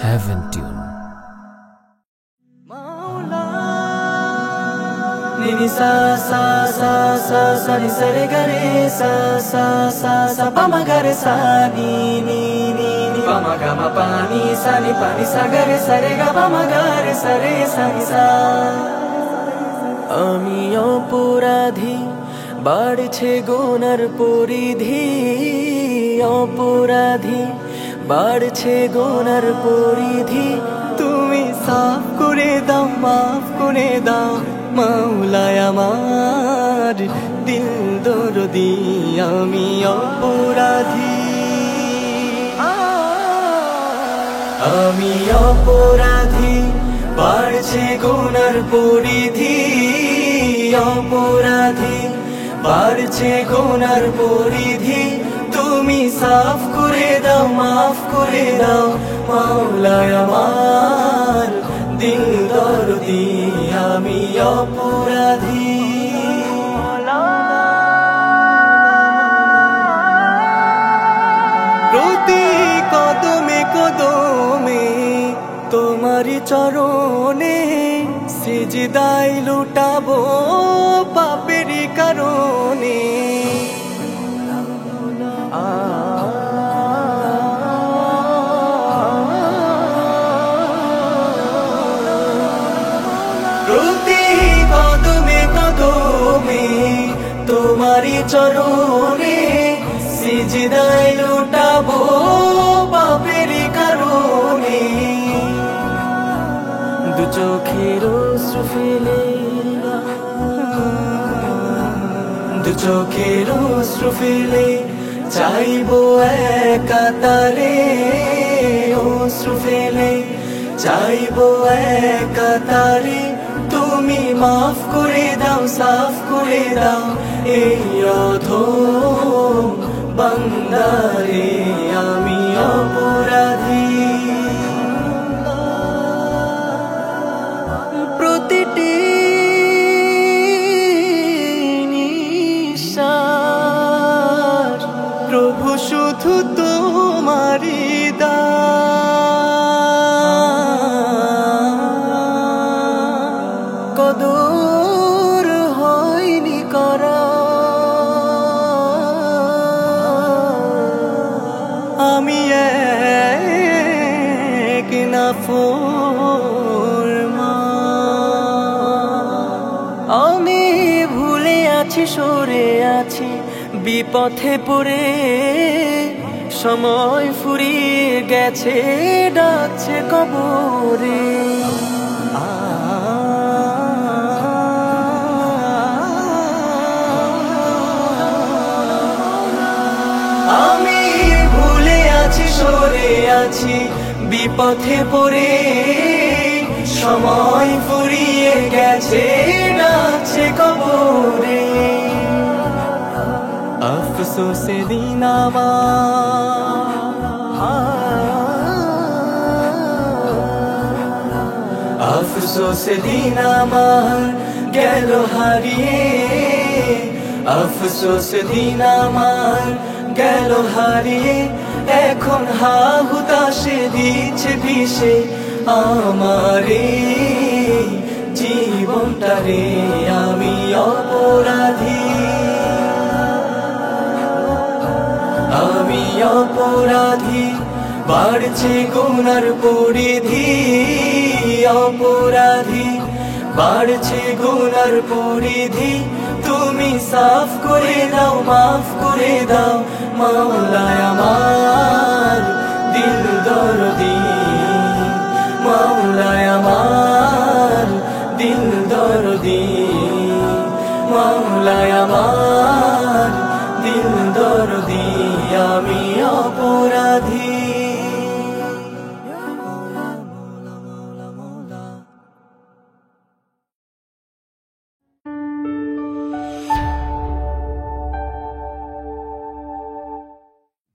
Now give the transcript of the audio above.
Heaven Tune. Nini sa sa sa sa sa ni sa re ga re sa sa sa sa pa ma ga re sa ni ni ni ni pa ma ga ma pa ni sa ga re sa re ga pa ma ga re sa ni sa আমি অপরাধী বাড়ছে গুনার পরিধি অপরাধী বাড়ছে গুনার পরিধি তুমি সাফ করে দাও মাফ করে দাও মাওলায় আমার দিল দরদি আমি অপরাধী আমি অপরাধী বাড়ছে গুনার পরিধি অপরাধী বাড়ছে গুনার পরিধি তুমি সাফ করে দাও মাফ করে দাও মাওলায় আমার দিল দরদি আমি অপরাধী প্রতি কদমে কদমে তোমারি চরণে সিজদায় লুটাবো পাপেরই কারণে প্রতি কদমে কদমে তোমারি চরণে সিজদায় লুটাবো পাপেরই কারণে দু চোখের অশ্রু ফেলে দু চোখের অশ্রু ফেলে চাইবো একাতারে অশ্রু ফেলে চাইবো একাতারে তুমি মাফ করে দাও সাফ করে দাও এই অধম বান্দারে আমি অপরাধী প্রতিটি নিঃশ্বাস প্রভু শুধু তোমারি কদর হয়নি করা আমি এক নাফরমান আমি ভুলে আছি সরে আছি বিপথে পড়ে সময় ফুরিয়ে গেছে ডাকছে কবরে আমি ভুলে আছি সরে আছি বিপথে পড়ে সময় ফুরিয়ে গেছে ডাকছে কবরে আফসোসে দিন আফসোসে দিন আমার গেল হারিয়ে আফসোস দিন আমার গেল হারিয়ে এখন হা হুতাশে দিচ্ছে বিষে আমারে জীবনটারে আমি অপরাধী আমি অপরাধী বাড়ছে গুনার পরিধি অপরাধী বাড়ছে গুনার পরিধি তুমি সাফ করে দাও মাফ করে দাও মাওলায় আমার দিল দরদি মাওলায় আমার দিল দরদি মাওলায় আমার দিল দরদি আমি